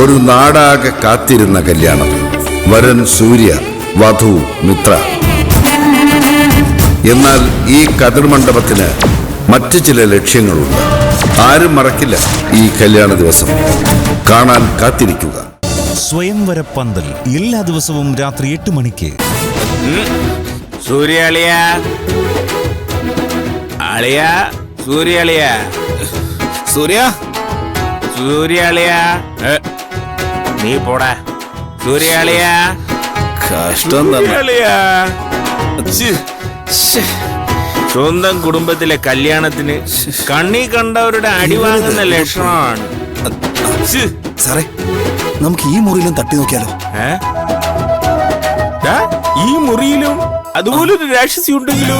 ഒരു നാടാകെ കാത്തിരുന്ന കല്യാണം. വരൻ സൂര്യ, വധു മിത്ര. എന്നാൽ ഈ കതിർമണ്ഡപത്തിന് മറ്റു ചില ലക്ഷ്യങ്ങളുണ്ട്. ആരും മറക്കില്ല ഈ കല്യാണ ദിവസം. കാണാൻ കാത്തിരിക്കുക. സ്വയംവര പന്തൽ എല്ലാ ദിവസവും രാത്രി 8 മണിക്ക്. സൂര്യ അളിയ, അളിയ, സൂര്യ അളിയ, സൂര്യ, സൂര്യ അളിയ, നീ പോടാ. സൂര്യ അളിയ, കഷ്ടം തന്നെ. അളിയ. സ്വന്തം കുടുംബത്തിലെ കല്യാണത്തിന് കണ്ണി കണ്ടവരുടെ അടി വാങ്ങുന്ന ലക്ഷണമാണ്. സാറേ, നമുക്ക് ഈ മുറിയിലും തട്ടി നോക്കിയാലോ? ഈ മുറിയിലും അതുപോലൊരു രാക്ഷസി ഉണ്ടെങ്കിലോ?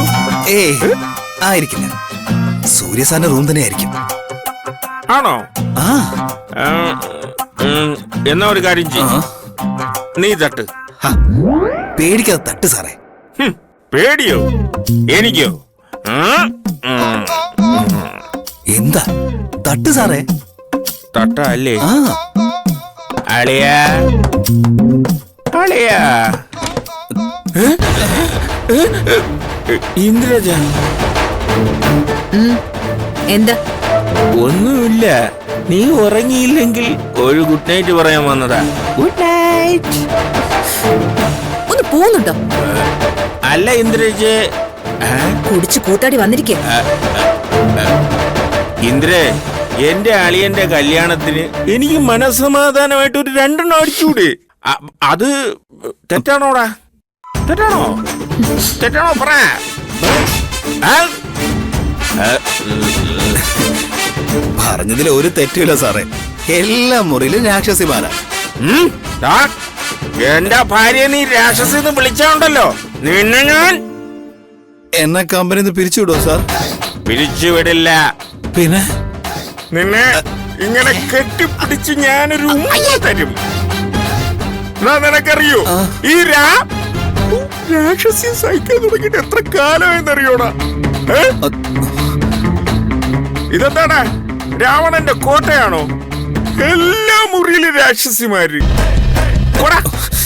ആയിരിക്കില്ല. സൂര്യ സാറിന്റെ റൂം തന്നെ ആയിരിക്കും. ആണോ? എന്നാ ഒരു കാര്യം ചെയ്യും, നീ തട്ട്. പേടിക്കാതെ തട്ട് സാറേ. പേടിയോ? എനിക്കോ? എന്താ തട്ട് സാറേ? തട്ട അല്ലേ? അളിയാ, അളിയാ. ഇന്ദ്രജ, എന്താ? ഒന്നുമില്ല. നീ ഉറങ്ങിയില്ലെങ്കിൽ ഒരു ഗുഡ് നൈറ്റ് പറയാൻ വന്നതാ. Good night. ഒന്ന് പോകുന്നുണ്ടോ? അല്ല ഇന്ദ്രജ്, കുടിച്ച് കൂത്താടി വന്നിരിക്കേ. ഇന്ദ്രേ, എന്റെ അളിയന്റെ കല്യാണത്തിന് എനിക്ക് മനസ്സമാധാനമായിട്ട് ഒരു 2 അടിച്ചൂടെ? അത് തെറ്റാണോടാ? തെറ്റാണോ? തെറ്റാണോ? പറ. പറഞ്ഞതിൽ ഒരു തെറ്റില്ല സാറേ. എല്ലാ മുറിയിലും രാക്ഷസിമാരാ. എന്റെ ഭാര്യ നീ രാക്ഷസിന്ന് വിളിച്ചാണ്ടല്ലോ, നിന്നെ ഞാൻ എന്നെ കമ്പനിന്ന് പിരിച്ചുവിടോ സാർ? പിരിച്ചുവിടില്ല. പിന്നെ നിന്നെ ഇങ്ങനെ കെട്ടിപ്പിടിച്ച് ഞാനൊരു ഉമ്മ തരും. നിനക്കറിയോ, ഈ രാക്ഷസി സഹിക്കാൻ തുടങ്ങിയിട്ട് എത്ര കാലമെന്നറിയോടാ? ഇതെന്താടാ, രാവണന്റെ കോട്ടയാണോ? എല്ലാ മുറിയിലും രാക്ഷസിമാര്.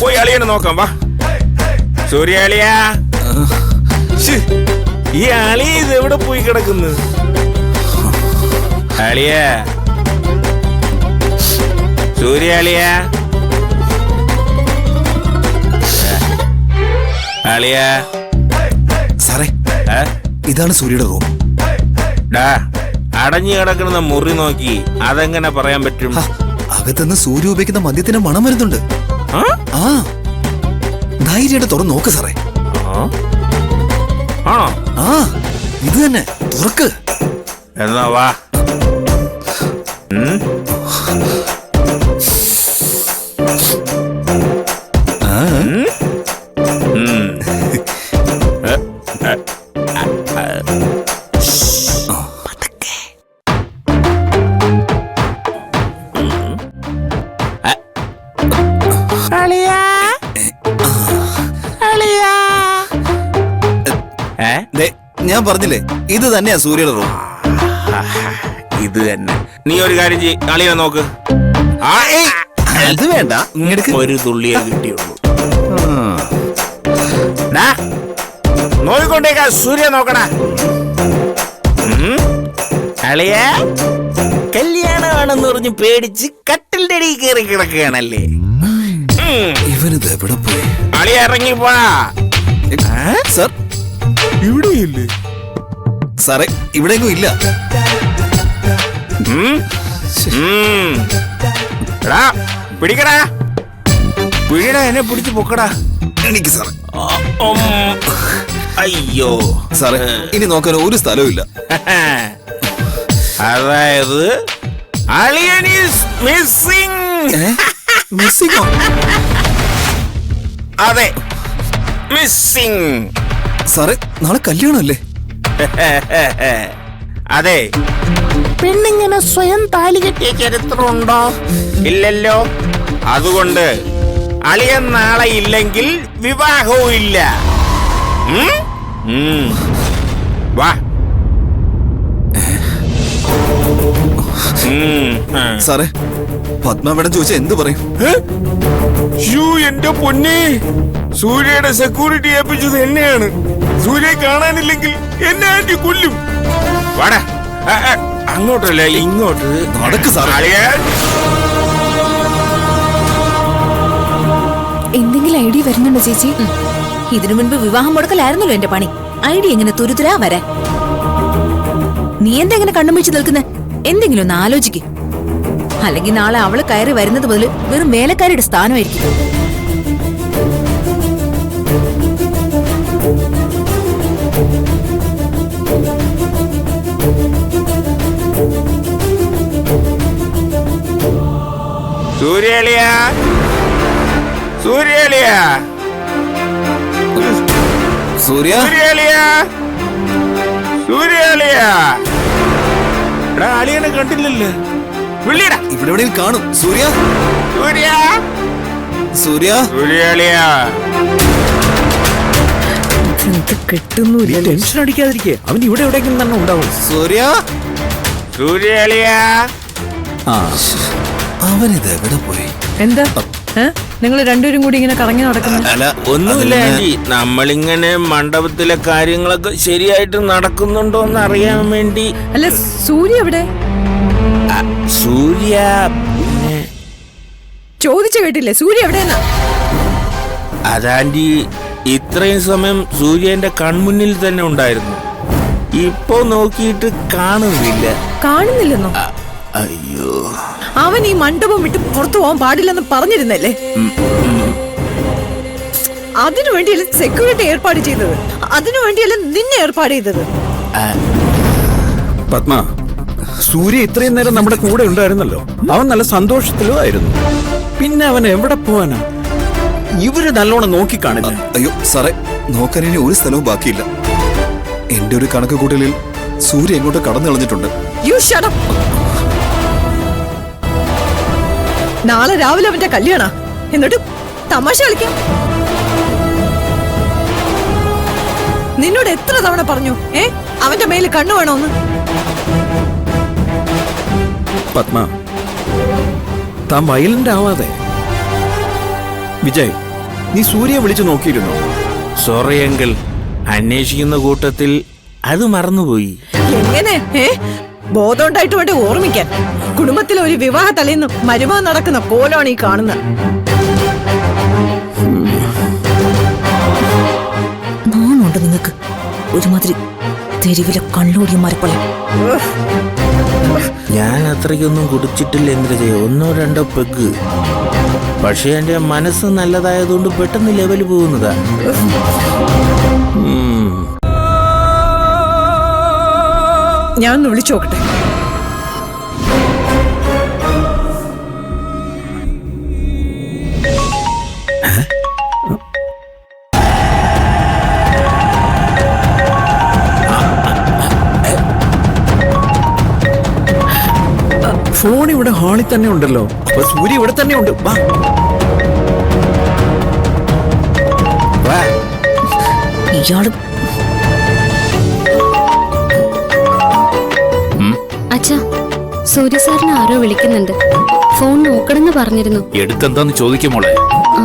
പോയി അളിയനെ നോക്കാം, വാ. സൂര്യ അളിയ, ഈ അളിയ ഇത് എവിടെ പോയി കിടക്കുന്നു? അളിയ, സൂര്യ അളിയ, അളിയ. സാറേ, ഇതാണ് സൂര്യയുടെ റൂം. അടഞ്ഞു കിടക്കുന്ന മുറി നോക്കി അതെങ്ങനെ പറയാൻ പറ്റും? അകത്തുനിന്ന് സൂര്യ ഉപയോഗിക്കുന്ന മദ്യത്തിന്റെ മണം വരുന്നുണ്ട്. ധൈര്യമായിട്ട് തുറന്ന് നോക്ക് സാറേ. ആണോ? ഇത് തന്നെ, തുറക്ക്. എന്നാ വാ. ഞാൻ പറഞ്ഞില്ലേ, ഇത് തന്നെയാ സൂര്യയുടെ റൂം. ഇത് തന്നെ. നീ ഒരു കാര്യം ചെയ്യ്, അളിയെ നോക്ക്. അത് വേണ്ട, ഒരു തുള്ളിയെ കിട്ടിയുള്ളൂ. നോക്കിക്കൊണ്ടേക്കാ, സൂര്യ നോക്കടാ. അളിയ, കല്യാണമാണെന്ന് പറഞ്ഞ് പേടിച്ച് കട്ടിലിന്റെ അടിയിൽ കയറി കിടക്കുകയാണല്ലേ? ഇവനിത് എവിടെ പോയി? അളിയ, ഇറങ്ങി പോടാ. സാർ, ഇവിടെയില്ലേ? സാറേ, ഇവിടെയെങ്കിലും ഇല്ല. പിടിക്കടാ, പിടിടാ, എന്നെ പിടിച്ച് പൊക്കടാ. എനിക്ക് സാറേ. അയ്യോ സാറേ, ഇനി നോക്കാൻ ഒരു സ്ഥലവും ഇല്ല. അതായത് അളിയൻ ഈസ് മിസ്സിംഗ്. മിസ്സിംഗോ? അതെ, മിസ്സിംഗ്. സാറേ, നാളെ കല്യാണമല്ലേ? അതെ. പെണ്ണിങ്ങനെ സ്വയം താലി കെട്ടിയ ചരിത്രമുണ്ടോ? ഇല്ലല്ലോ. അതുകൊണ്ട് അളിയൻ നാളെ ഇല്ലെങ്കിൽ വിവാഹവും ഇല്ല. വാ. സാറേ, പത്മ മേഡം ചോദിച്ചാൽ എന്ത് പറയും? എന്റെ പൊന്നെ, സൂര്യയുടെ സെക്യൂരിറ്റി ഏൽപ്പിച്ചത് എന്നെയാണ്. സൂര്യ കാണാനില്ലെങ്കിൽ എന്നെ ആന്റി കൊല്ലും. വാടാ, അങ്ങോട്ടല്ല ഇങ്ങോട്ട് നടക്ക് സാറേ. അളിയാ. എന്തെങ്കിലും ഐഡിയ വരുന്നുണ്ടോ ചേച്ചി? ഇതിനു മുൻപ് വിവാഹം മുടക്കലായിരുന്നല്ലോ എന്റെ പണി. ഐഡിയ എങ്ങനെ തുരുതുരാ വരാ? നീ എന്താ എങ്ങനെ കണ്ണും വെച്ച് നിൽക്കുന്നെ? എന്തെങ്കിലും ഒന്ന് ആലോചിക്ക്. അല്ലെങ്കിൽ നാളെ അവള് കയറി വരുന്നത് മുതൽ വെറും വേലക്കാരിയുടെ സ്ഥാനമായിരിക്കും. സൂര്യാളിയ, സൂര്യാളിയ, സൂര്യ സൂര്യാളിയ, സൂര്യാളിയ. എടാ, അളിയനെ കണ്ടില്ലല്ലോ. വിളിയടാ. ഇവിടെ എവിടെയും കാണും. സൂര്യ, സൂര്യ, സൂര്യ, സൂര്യാളിയ. കിട്ടുന്നു. ടെൻഷൻ അടിക്കാതിരിക്കേ, അവൻ ഇവിടെ എവിടെയെങ്കിലും തന്നെ ഉണ്ടാവും. സൂര്യ, സൂര്യാളിയ. ആ അവനിത് എവിടെ പോയി? എന്താ നിങ്ങൾ രണ്ടുപേരും കൂടി ഇങ്ങനെ കറങ്ങി നടക്കുന്നു? അല്ല ഒന്നുമില്ല ആന്റി, നമ്മളിങ്ങനെ മണ്ഡപത്തിലെ കാര്യങ്ങളൊക്കെ ശരിയായിട്ട് നടക്കുന്നുണ്ടോ എന്ന് അറിയാൻ വേണ്ടി. അല്ല, സൂര്യ എവിടെ? സൂര്യ പിന്നെ ചോദിച്ചു കേട്ടില്ലേ, സൂര്യ എവിടെയെന്നാ? അതാന്റി, ഇത്രയും സമയം സൂര്യന്റെ കൺമുന്നിൽ തന്നെ ഉണ്ടായിരുന്നു. ഇപ്പൊ നോക്കിയിട്ട് കാണുന്നില്ല. കാണുന്നില്ലെന്നോ? അയ്യോ, അവൻ ഈ മണ്ഡപം വിട്ട് പുറത്തു പോകാൻ പാടില്ലെന്ന് പറഞ്ഞിരുന്നല്ലേ? അതിനു വേണ്ടിയല്ല സെക്യൂരിറ്റി ഏർപ്പാട് ചെയ്തത്, അതിനു വേണ്ടിയല്ല നിന്നെ ഏർപ്പാട് ചെയ്തത്. പത്മ, സൂര്യ ഇത്രയും നേരം നമ്മുടെ കൂടെ ഉണ്ടായിരുന്നല്ലോ. അവൻ നല്ല സന്തോഷത്തിലും ആയിരുന്നു. പിന്നെ അവൻ എവിടെ പോവാനാ? ഇവര് നല്ലോണം നോക്കിക്കാണില്ല. അയ്യോ സാറേ, നോക്കാൻ ഇനി ഒരു സ്ഥലവും ബാക്കിയില്ല. എന്റെ ഒരു കണക്ക് കൂട്ടലിൽ സൂര്യ എങ്ങോട്ട് കടന്നു കളഞ്ഞിട്ടുണ്ട്. You shut up. നാളെ രാവിലെ അവന്റെ കല്യാണ, എന്നിട്ട് തമാശ കളിക്കാം. നിന്നോട് എത്ര തവണ പറഞ്ഞു അവന്റെ മേല് കണ്ണു വേണോന്ന്? പത്മ, താൻ വയലന്റ് ആവാതെ. വിജയ്, നീ സൂര്യയെ വിളിച്ചു നോക്കിയിരുന്നു? സോറി അങ്കിൾ, അന്വേഷിക്കുന്ന കൂട്ടത്തിൽ അത് മറന്നുപോയി. എങ്ങനെ ബോധം ഉണ്ടായിട്ട് വേണ്ടി ഓർമ്മിക്കാൻ? കുടുംബത്തിലെ ഒരു വിവാഹ തലേന്ന് മരുമകൻ നടക്കുന്ന കോലാണ് ഈ കാണുന്നത്. നാണുണ്ട് നിങ്ങൾക്ക് ഒരുമാതിരി തെരുവിലെ കള്ളൂടിയന്മാരെ പോലെ. ഞാൻ അത്രയ്ക്കൊന്നും കുടിച്ചിട്ടില്ല ഇന്ദ്രജയ, 1-2 പെഗ്. പക്ഷെ എന്റെ മനസ്സ് നല്ലതായതുകൊണ്ട് പെട്ടെന്ന് ലെവൽ പോകുന്നതാ. ഞാൻ ഒന്ന് വിളിച്ചു നോക്കട്ടെ. ഫോൺ ഇവിടെ ഹാളിൽ തന്നെ ഉണ്ടല്ലോ. അപ്പൊ സൂര്യ ഇവിടെ തന്നെ ഉണ്ട്. വാ വാ. ഇയാള് അച്ഛാ, സൂര്യ സാറിന് ആരോ വിളിക്കുന്നുണ്ട്. ഫോൺ നോക്കണമെന്ന് പറഞ്ഞിരുന്നു. എടുത്തെന്താന്ന് ചോദിക്കുമോളെ. ആ.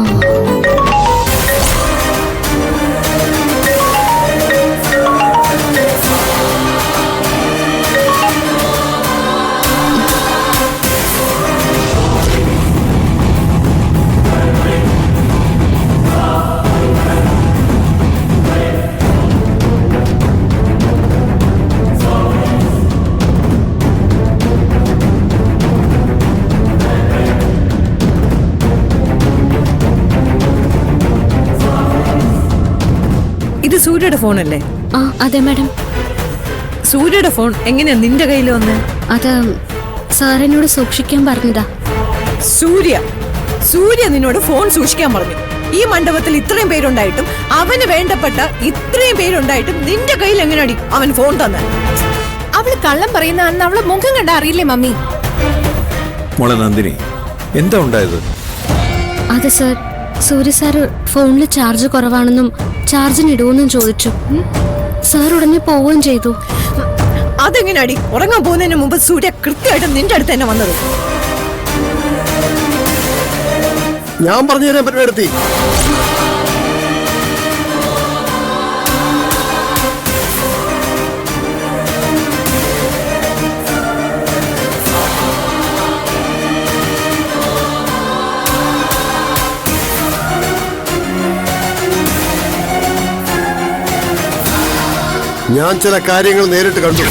ഇത് സൂര്യയുടെ ഫോണല്ലേ? ആ അതെ മാഡം. സൂര്യയുടെ ഫോൺ എങ്ങനെയാ നിന്റെ കയ്യിൽ വന്ന്? അത് സാറിനോട് സൂക്ഷിക്കാൻ പറഞ്ഞതാ. സൂര്യ നിന്നോട് ഫോൺ സൂക്ഷിക്കാൻ പറഞ്ഞു. ഈ മണ്ഡപത്തിൽ ഇത്രയും പേരുണ്ടായിട്ടും, അവന് വേണ്ടപ്പെട്ട ഇത്രയും പേരുണ്ടായിട്ടും നിന്റെ കയ്യിൽ എങ്ങനെയാടി അവൻ ഫോൺ തന്നെ? അവള് കള്ളം പറയുന്ന അവളെ മുഖം കണ്ട അറിയില്ലേ മമ്മി? മോളെ നന്ദിനി, എന്താ ഉണ്ടായത്? അത് സാർ, സൂര്യ സാർ ഫോണിൽ ചാർജ് കുറവാണെന്നും ചാർജിന് ഇടുമെന്നും ചോദിച്ചു. സാർ ഉടനെ പോവുകയും ചെയ്തു. അതെങ്ങനെയാടി ഉറങ്ങാൻ പോകുന്നതിന് മുമ്പ് സൂര്യ കൃത്യമായിട്ട് നിന്റെ അടുത്ത് തന്നെ വന്നത്? ഞാൻ പറഞ്ഞു തരാൻ പരിപാടി. ഞാൻ ചില കാര്യങ്ങൾ നേരിട്ട് കണ്ടു.